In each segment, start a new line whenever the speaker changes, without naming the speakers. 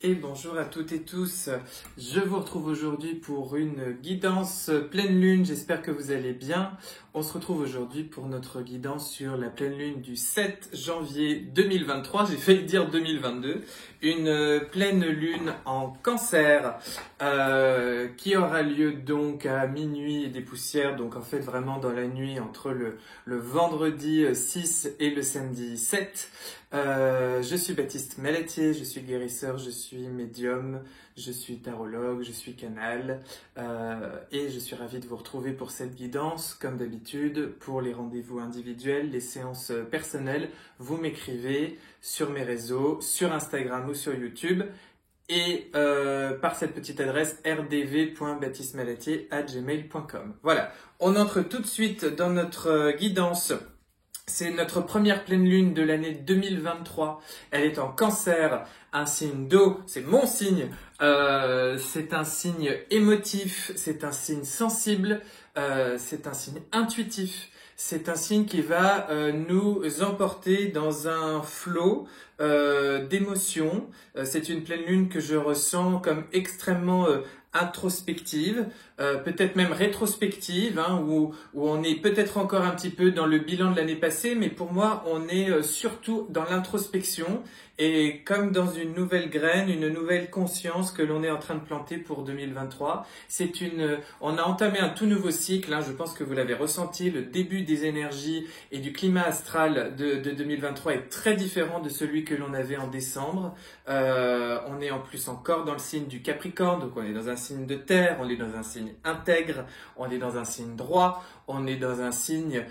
Et bonjour à toutes et tous, je vous retrouve aujourd'hui pour une guidance pleine lune, j'espère que vous allez bien. On se retrouve aujourd'hui pour notre guidance sur la pleine lune du 7 janvier 2023, j'ai failli dire 2022, une pleine lune en cancer qui aura lieu donc à minuit et des poussières, donc en fait vraiment dans la nuit entre le vendredi 6 et le samedi 7. Je suis Baptiste Malatier, je suis guérisseur, je suis médium, je suis tarologue, je suis canal et je suis ravi de vous retrouver pour cette guidance. Comme d'habitude, pour les rendez-vous individuels, les séances personnelles, vous m'écrivez sur mes réseaux, sur Instagram ou sur YouTube et par cette petite adresse rdv.baptistemalatier@gmail.com. Voilà, on entre tout de suite dans notre guidance. C'est notre première pleine lune de l'année 2023. Elle est en cancer, un signe d'eau, c'est mon signe. C'est un signe émotif, c'est un signe sensible, c'est un signe intuitif. C'est un signe qui va nous emporter dans un flot d'émotions. C'est une pleine lune que je ressens comme extrêmement introspective, peut-être même rétrospective, où on est peut-être encore un petit peu dans le bilan de l'année passée, mais pour moi, on est surtout dans l'introspection et comme dans une nouvelle graine, une nouvelle conscience que l'on est en train de planter pour 2023. On a entamé un tout nouveau cycle, je pense que vous l'avez ressenti, le début des énergies et du climat astral de 2023 est très différent de celui que l'on avait en décembre. On est en plus encore dans le signe du Capricorne, donc on est dans un signe de terre, on est dans un signe intègre, on est dans un signe droit, on est dans un signe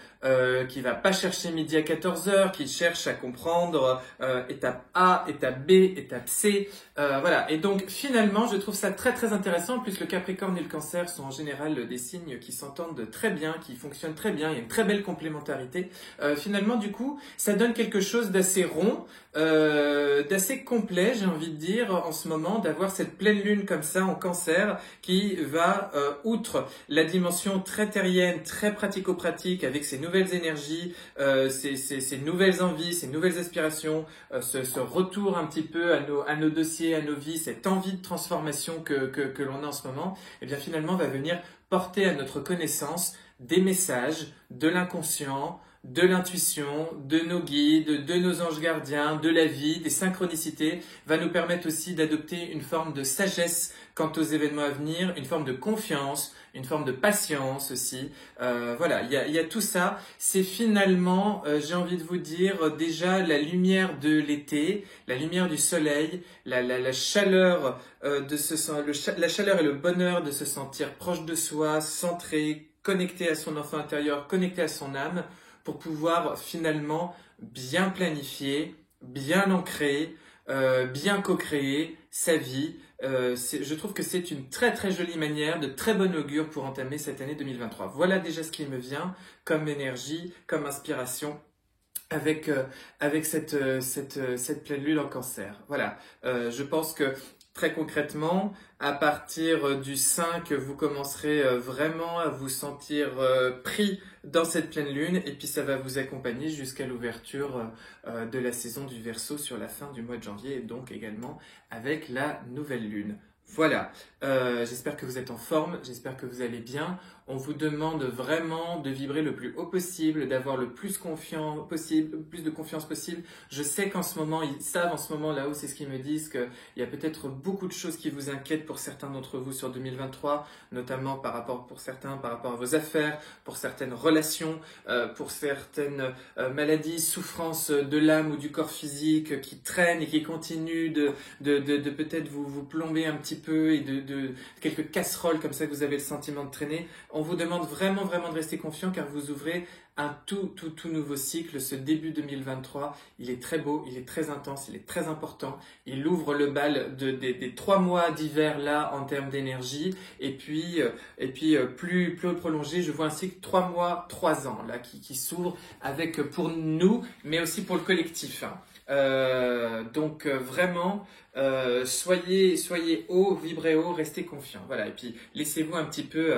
qui va pas chercher midi à 14h, qui cherche à comprendre étape A, étape B, étape C. Voilà. Et donc finalement, je trouve ça très très intéressant. En plus, le Capricorne et le Cancer sont en général des signes qui s'entendent très bien, qui fonctionnent très bien. Il y a une très belle complémentarité. Finalement, du coup, ça donne quelque chose d'assez rond, d'assez complet, j'ai envie de dire, en ce moment, d'avoir cette pleine lune comme ça en Cancer qui va, outre la dimension très terrienne, très pratico-pratique, avec ses nouvelles énergies, ses nouvelles envies, ses nouvelles aspirations, ce retour un petit peu à nos dossiers, à nos vies, cette envie de transformation que l'on a en ce moment, et bien finalement va venir porter à notre connaissance des messages de l'inconscient, de l'intuition, de nos guides, de nos anges gardiens, de la vie, des synchronicités, va nous permettre aussi d'adopter une forme de sagesse quant aux événements à venir, une forme de confiance, une forme de patience aussi. Voilà, il y a tout ça. C'est finalement, j'ai envie de vous dire, déjà la lumière de l'été, la lumière du soleil, la chaleur la chaleur et le bonheur de se sentir proche de soi, centré, connecté à son enfant intérieur, connecté à son âme, pour pouvoir finalement bien planifier, bien ancrer, bien co-créer sa vie. Je trouve que c'est une très très jolie manière, de très bon augure pour entamer cette année 2023. Voilà déjà ce qui me vient comme énergie, comme inspiration avec cette pleine lune en Cancer. Voilà, je pense que très concrètement, à partir du 5, vous commencerez vraiment à vous sentir pris dans cette pleine lune et puis ça va vous accompagner jusqu'à l'ouverture de la saison du Verseau sur la fin du mois de janvier et donc également avec la nouvelle lune. Voilà, j'espère que vous êtes en forme, j'espère que vous allez bien. On vous demande vraiment de vibrer le plus haut possible, d'avoir le plus confiant possible, le plus de confiance possible. Je sais qu'en ce moment, ils savent en ce moment là-haut, c'est ce qu'ils me disent, qu'il y a peut-être beaucoup de choses qui vous inquiètent pour certains d'entre vous sur 2023, notamment pour certains par rapport à vos affaires, pour certaines relations, pour certaines maladies, souffrances de l'âme ou du corps physique qui traînent et qui continuent de peut-être vous plomber un petit peu et de quelques casseroles comme ça que vous avez le sentiment de traîner. On vous demande vraiment de rester confiant car vous ouvrez un tout nouveau cycle. Ce début 2023, il est très beau, il est très intense, il est très important. Il ouvre le bal des 3 mois d'hiver là en termes d'énergie. Et puis plus prolongé, je vois un cycle 3 mois, 3 ans là qui s'ouvre avec pour nous, mais aussi pour le collectif. Donc vraiment, soyez haut, vibrez haut, restez confiants. Voilà. Et puis laissez-vous un petit peu,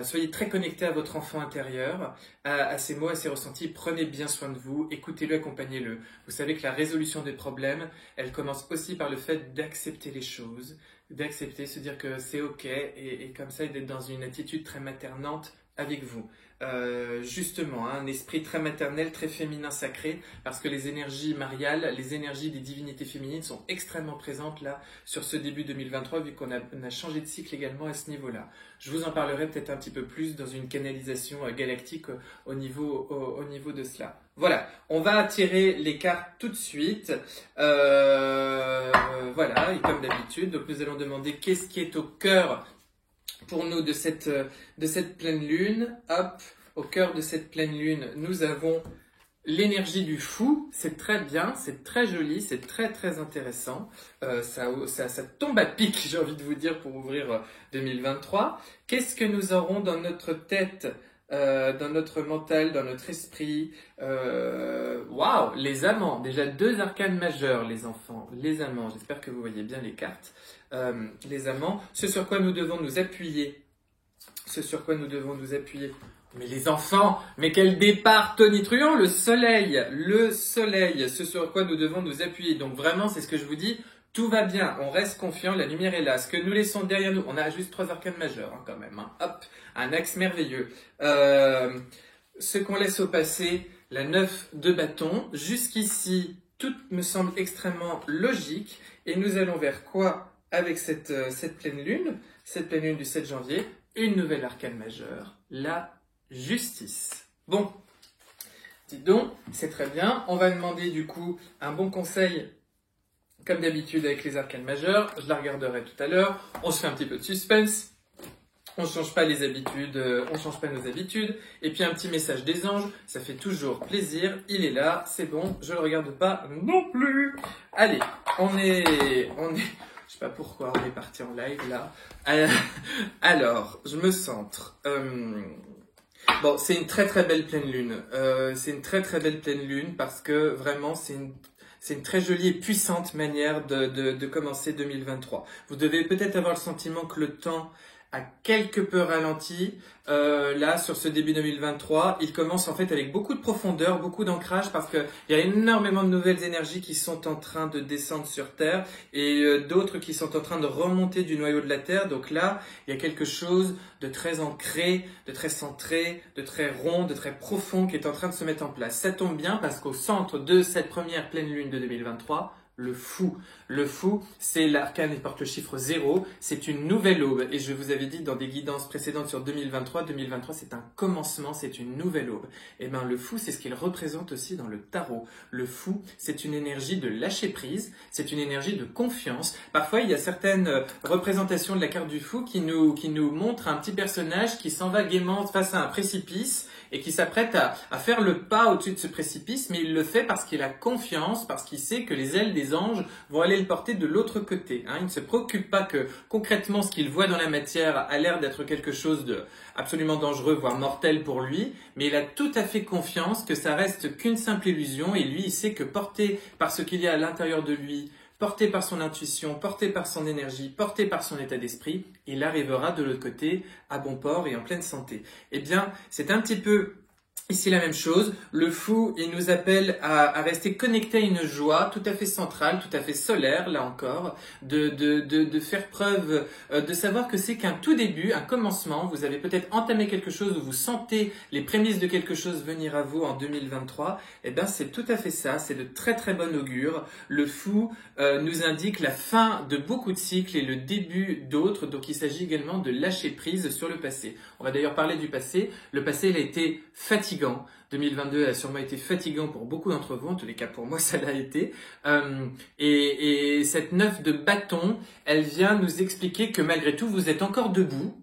soyez très connectés à votre enfant intérieur, à ses mots, à ses ressentis. Prenez bien soin de vous, écoutez-le, accompagnez-le. Vous savez que la résolution des problèmes, elle commence aussi par le fait d'accepter les choses, d'accepter, se dire que c'est ok, et comme ça, d'être dans une attitude très maternante avec vous. Justement, hein, un esprit très maternel, très féminin, sacré, parce que les énergies mariales, les énergies des divinités féminines sont extrêmement présentes là sur ce début 2023, vu qu'on a changé de cycle également à ce niveau-là. Je vous en parlerai peut-être un petit peu plus dans une canalisation galactique au niveau de cela. Voilà, on va tirer les cartes tout de suite. Voilà, et comme d'habitude, donc nous allons demander qu'est-ce qui est au cœur pour nous de cette pleine lune. Hop, au cœur de cette pleine lune, nous avons l'énergie du fou. C'est très bien, c'est très joli, c'est très très intéressant. Ça tombe à pic, j'ai envie de vous dire, pour ouvrir 2023. Qu'est-ce que nous aurons dans notre tête, dans notre mental, dans notre esprit? Waouh, les amants. Déjà 2 arcanes majeurs, les enfants. Les amants, j'espère que vous voyez bien les cartes. Les amants, ce sur quoi nous devons nous appuyer. Ce sur quoi nous devons nous appuyer. Mais les enfants, mais quel départ tonitruant, le soleil, ce sur quoi nous devons nous appuyer. Donc vraiment, c'est ce que je vous dis, tout va bien, on reste confiant, la lumière est là. Ce que nous laissons derrière nous, on a juste 3 arcanes majeurs hein, quand même. Hein. Hop, un axe merveilleux. Ce qu'on laisse au passé, la 9 de bâton. Jusqu'ici, tout me semble extrêmement logique. Et nous allons vers quoi avec cette pleine lune du 7 janvier? Une nouvelle arcane majeure, la justice. Bon, dites donc, c'est très bien. On va demander du coup un bon conseil, comme d'habitude avec les arcanes majeures. Je la regarderai tout à l'heure. On se fait un petit peu de suspense. On change pas les habitudes, on change pas nos habitudes. Et puis un petit message des anges, ça fait toujours plaisir. Il est là, c'est bon, je le regarde pas non plus. Allez, on est, je sais pas pourquoi on est parti en live là. Alors, je me centre. Bon, c'est une très très belle pleine lune. C'est une très très belle pleine lune parce que vraiment c'est une très jolie et puissante manière de commencer 2023. Vous devez peut-être avoir le sentiment que le temps a quelque peu ralenti. Là, sur ce début 2023, il commence en fait avec beaucoup de profondeur, beaucoup d'ancrage parce qu'il y a énormément de nouvelles énergies qui sont en train de descendre sur Terre et d'autres qui sont en train de remonter du noyau de la Terre. Donc là, il y a quelque chose de très ancré, de très centré, de très rond, de très profond qui est en train de se mettre en place. Ça tombe bien parce qu'au centre de cette première pleine lune de 2023, le fou. Le fou, c'est l'arcane qui porte le chiffre 0. C'est une nouvelle aube. Et je vous avais dit dans des guidances précédentes sur 2023, c'est un commencement, c'est une nouvelle aube. Et bien, le fou, c'est ce qu'il représente aussi dans le tarot. Le fou, c'est une énergie de lâcher prise. C'est une énergie de confiance. Parfois, il y a certaines représentations de la carte du fou qui nous montrent un petit personnage qui s'en va gaiement face à un précipice et qui s'apprête à faire le pas au-dessus de ce précipice, mais il le fait parce qu'il a confiance, parce qu'il sait que les ailes des anges vont aller le porter de l'autre côté. Hein. Il ne se préoccupe pas que concrètement ce qu'il voit dans la matière a l'air d'être quelque chose de absolument dangereux, voire mortel pour lui, mais il a tout à fait confiance que ça reste qu'une simple illusion et lui il sait que porté par ce qu'il y a à l'intérieur de lui, porté par son intuition, porté par son énergie, porté par son état d'esprit, il arrivera de l'autre côté à bon port et en pleine santé. Eh bien, c'est un petit peu ici la même chose. Le fou, il nous appelle à rester connecté à une joie tout à fait centrale, tout à fait solaire, là encore, de faire preuve, de savoir que c'est qu'un tout début, un commencement. Vous avez peut-être entamé quelque chose, vous sentez les prémices de quelque chose venir à vous en 2023. Eh bien, c'est tout à fait ça, c'est de très très bon augure. Le fou nous indique la fin de beaucoup de cycles et le début d'autres, donc il s'agit également de lâcher prise sur le passé. On va d'ailleurs parler du passé. Le passé, il a été fatigant. 2022 a sûrement été fatigant pour beaucoup d'entre vous, en tous les cas pour moi ça l'a été. Et cette 9 de bâton, elle vient nous expliquer que malgré tout vous êtes encore debout,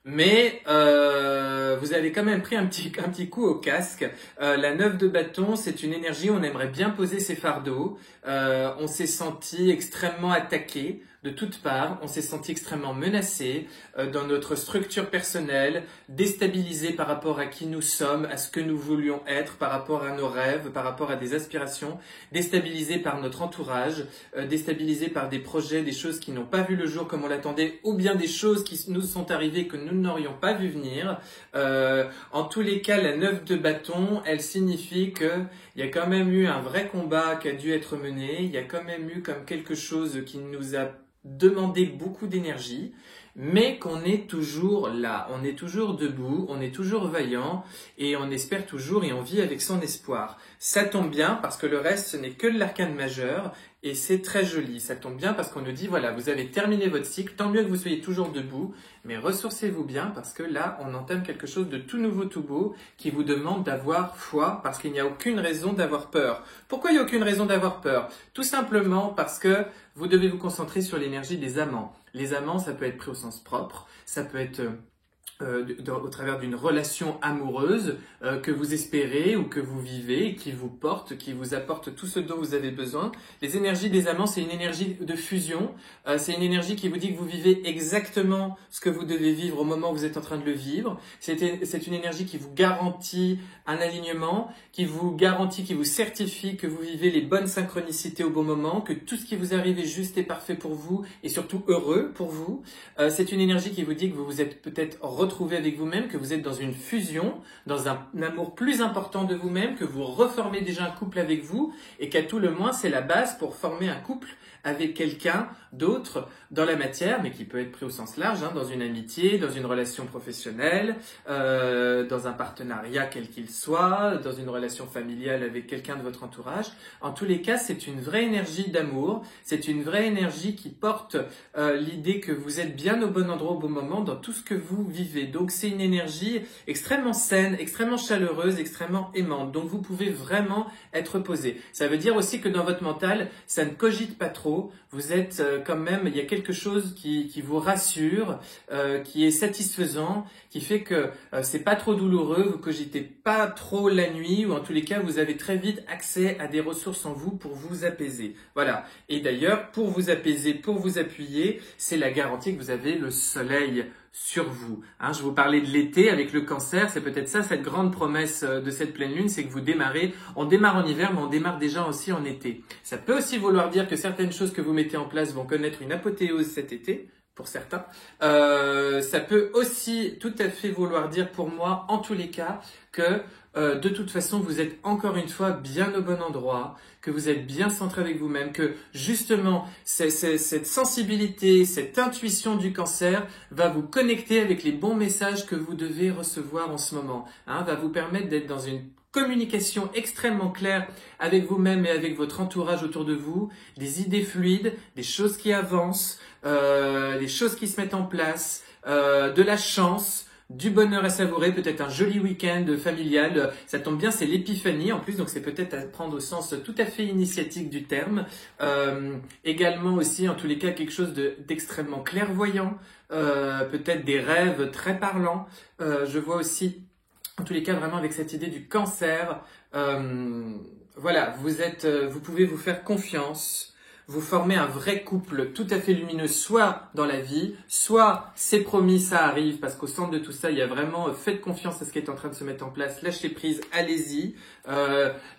mais vous avez quand même pris un petit coup au casque. La 9 de bâton, c'est une énergie où on aimerait bien poser ses fardeaux. On s'est senti extrêmement attaqué. de toutes parts. On s'est senti extrêmement menacé dans notre structure personnelle, déstabilisé par rapport à qui nous sommes, à ce que nous voulions être, par rapport à nos rêves, par rapport à des aspirations, déstabilisé par notre entourage, déstabilisé par des projets, des choses qui n'ont pas vu le jour comme on l'attendait, ou bien des choses qui nous sont arrivées que nous n'aurions pas vu venir. En tous les cas, la 9 de bâton, elle signifie qu'il y a quand même eu un vrai combat qui a dû être mené, il y a quand même eu comme quelque chose qui nous a demandé beaucoup d'énergie, mais qu'on est toujours là, on est toujours debout, on est toujours vaillant et on espère toujours et on vit avec son espoir. Ça tombe bien parce que le reste ce n'est que de l'arcane majeur et c'est très joli. Ça tombe bien parce qu'on nous dit voilà, vous avez terminé votre cycle, tant mieux que vous soyez toujours debout, mais ressourcez-vous bien parce que là on entame quelque chose de tout nouveau, tout beau qui vous demande d'avoir foi parce qu'il n'y a aucune raison d'avoir peur. Pourquoi il n'y a aucune raison d'avoir peur? Tout simplement parce que vous devez vous concentrer sur l'énergie des amants. Les amants, ça peut être pris au sens propre, ça peut être au travers d'une relation amoureuse que vous espérez ou que vous vivez, qui vous porte, qui vous apporte tout ce dont vous avez besoin. Les énergies des amants, c'est une énergie de fusion, c'est une énergie qui vous dit que vous vivez exactement ce que vous devez vivre au moment où vous êtes en train de le vivre. C'est une énergie qui vous garantit un alignement, qui vous garantit, qui vous certifie que vous vivez les bonnes synchronicités au bon moment, que tout ce qui vous arrive est juste et parfait pour vous et surtout heureux pour vous. C'est une énergie qui vous dit que vous vous êtes peut-être retrouvé avec vous-même, que vous êtes dans une fusion, dans un amour plus important de vous-même, que vous reformez déjà un couple avec vous et qu'à tout le moins c'est la base pour former un couple avec quelqu'un d'autre dans la matière, mais qui peut être pris au sens large, dans une amitié, dans une relation professionnelle, dans un partenariat quel qu'il soit, dans une relation familiale avec quelqu'un de votre entourage. En tous les cas, c'est une vraie énergie d'amour, c'est une vraie énergie qui porte l'idée que vous êtes bien au bon endroit au bon moment dans tout ce que vous vivez. Donc c'est une énergie extrêmement saine, extrêmement chaleureuse, extrêmement aimante. Donc vous pouvez vraiment être posé. Ça veut dire aussi que dans votre mental, ça ne cogite pas trop. Vous êtes quand même, il y a quelque chose qui vous rassure, qui est satisfaisant, qui fait que c'est pas trop douloureux, vous cogitez pas trop la nuit, ou en tous les cas, vous avez très vite accès à des ressources en vous pour vous apaiser. Voilà. Et d'ailleurs, pour vous apaiser, pour vous appuyer, c'est la garantie que vous avez le soleil sur vous. Je vous parlais de l'été avec le cancer, c'est peut-être ça cette grande promesse de cette pleine lune, c'est que vous démarrez, on démarre en hiver mais on démarre déjà aussi en été. Ça peut aussi vouloir dire que certaines choses que vous mettez en place vont connaître une apothéose cet été, pour certains. Ça peut aussi tout à fait vouloir dire pour moi, en tous les cas, que de toute façon, vous êtes encore une fois bien au bon endroit, que vous êtes bien centré avec vous-même, que justement, cette sensibilité, cette intuition du cancer va vous connecter avec les bons messages que vous devez recevoir en ce moment. Va vous permettre d'être dans une communication extrêmement claire avec vous-même et avec votre entourage autour de vous, des idées fluides, des choses qui avancent, des choses qui se mettent en place, de la chance, du bonheur à savourer, peut-être un joli week-end familial. Ça tombe bien, c'est l'épiphanie en plus, donc c'est peut-être à prendre au sens tout à fait initiatique du terme. Également aussi, en tous les cas, quelque chose d'extrêmement clairvoyant, peut-être des rêves très parlants. Je vois aussi, en tous les cas, vraiment avec cette idée du cancer. Voilà, vous pouvez vous faire confiance. Vous formez un vrai couple tout à fait lumineux, soit dans la vie, soit c'est promis, ça arrive, parce qu'au centre de tout ça, il y a vraiment faites confiance à ce qui est en train de se mettre en place, lâchez prise, allez-y.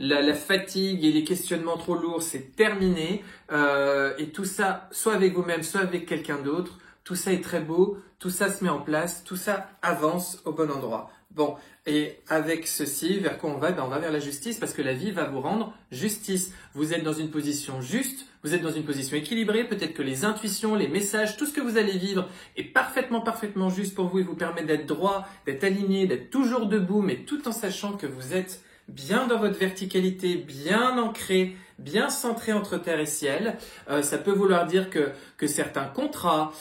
La fatigue et les questionnements trop lourds, c'est terminé. Et tout ça, soit avec vous-même, soit avec quelqu'un d'autre, tout ça est très beau, tout ça se met en place, tout ça avance au bon endroit. Bon, et avec ceci, vers quoi on va? On va vers la justice parce que la vie va vous rendre justice. Vous êtes dans une position juste, vous êtes dans une position équilibrée, peut-être que les intuitions, les messages, tout ce que vous allez vivre est parfaitement juste pour vous et vous permet d'être droit, d'être aligné, d'être toujours debout, mais tout en sachant que vous êtes bien dans votre verticalité, bien ancré, bien centré entre terre et ciel. Ça peut vouloir dire que certains contrats,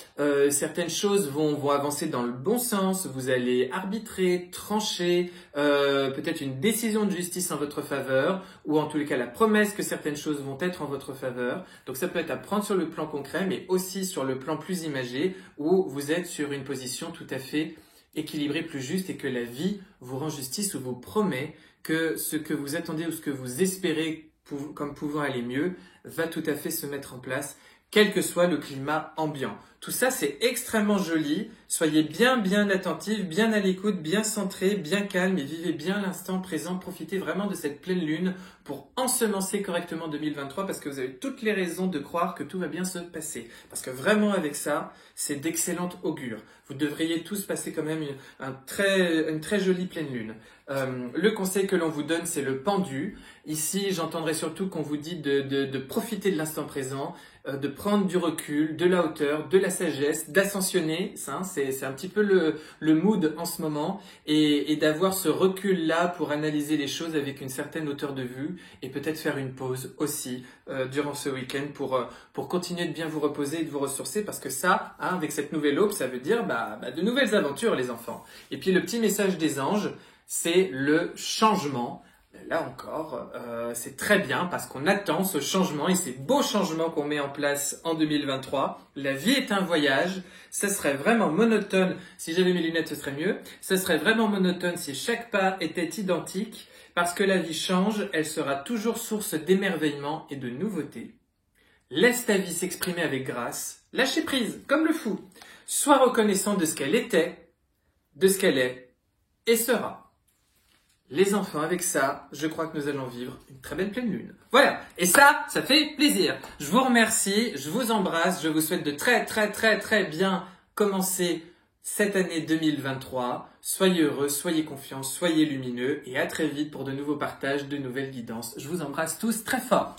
certaines choses vont avancer dans le bon sens. Vous allez arbitrer, trancher, peut-être une décision de justice en votre faveur, ou en tous les cas la promesse que certaines choses vont être en votre faveur. Donc ça peut être à prendre sur le plan concret, mais aussi sur le plan plus imagé, où vous êtes sur une position tout à fait équilibrée, plus juste, et que la vie vous rend justice ou vous promet que ce que vous attendez ou ce que vous espérez comme pouvant aller mieux va tout à fait se mettre en place quel que soit le climat ambiant. Tout ça, c'est extrêmement joli. Soyez bien attentifs, bien à l'écoute, bien centrés, bien calmes et vivez bien l'instant présent. Profitez vraiment de cette pleine lune pour ensemencer correctement 2023 parce que vous avez toutes les raisons de croire que tout va bien se passer. Parce que vraiment avec ça, c'est d'excellentes augures. Vous devriez tous passer quand même une très jolie pleine lune. Le conseil que l'on vous donne, c'est le pendu. Ici, j'entendrai surtout qu'on vous dit de profiter de l'instant présent, de prendre du recul, de la hauteur, de la sagesse, d'ascensionner. Ça, c'est un petit peu le mood en ce moment et d'avoir ce recul-là pour analyser les choses avec une certaine hauteur de vue et peut-être faire une pause aussi durant ce week-end pour continuer de bien vous reposer et de vous ressourcer parce que ça, hein, avec cette nouvelle aube, ça veut dire de nouvelles aventures les enfants. Et puis le petit message des anges, c'est le changement. Là encore, c'est très bien parce qu'on attend ce changement et ces beaux changements qu'on met en place en 2023. La vie est un voyage. Ça serait vraiment monotone. Si j'avais mes lunettes, ce serait mieux. Ça serait vraiment monotone si chaque pas était identique parce que la vie change. Elle sera toujours source d'émerveillement et de nouveauté. Laisse ta vie s'exprimer avec grâce. Lâcher prise, comme le fou. Sois reconnaissant de ce qu'elle était, de ce qu'elle est et sera. Les enfants, avec ça, je crois que nous allons vivre une très belle pleine lune. Voilà. Et ça fait plaisir. Je vous remercie, je vous embrasse, je vous souhaite de très bien commencer cette année 2023. Soyez heureux, soyez confiants, soyez lumineux et à très vite pour de nouveaux partages, de nouvelles guidances. Je vous embrasse tous très fort.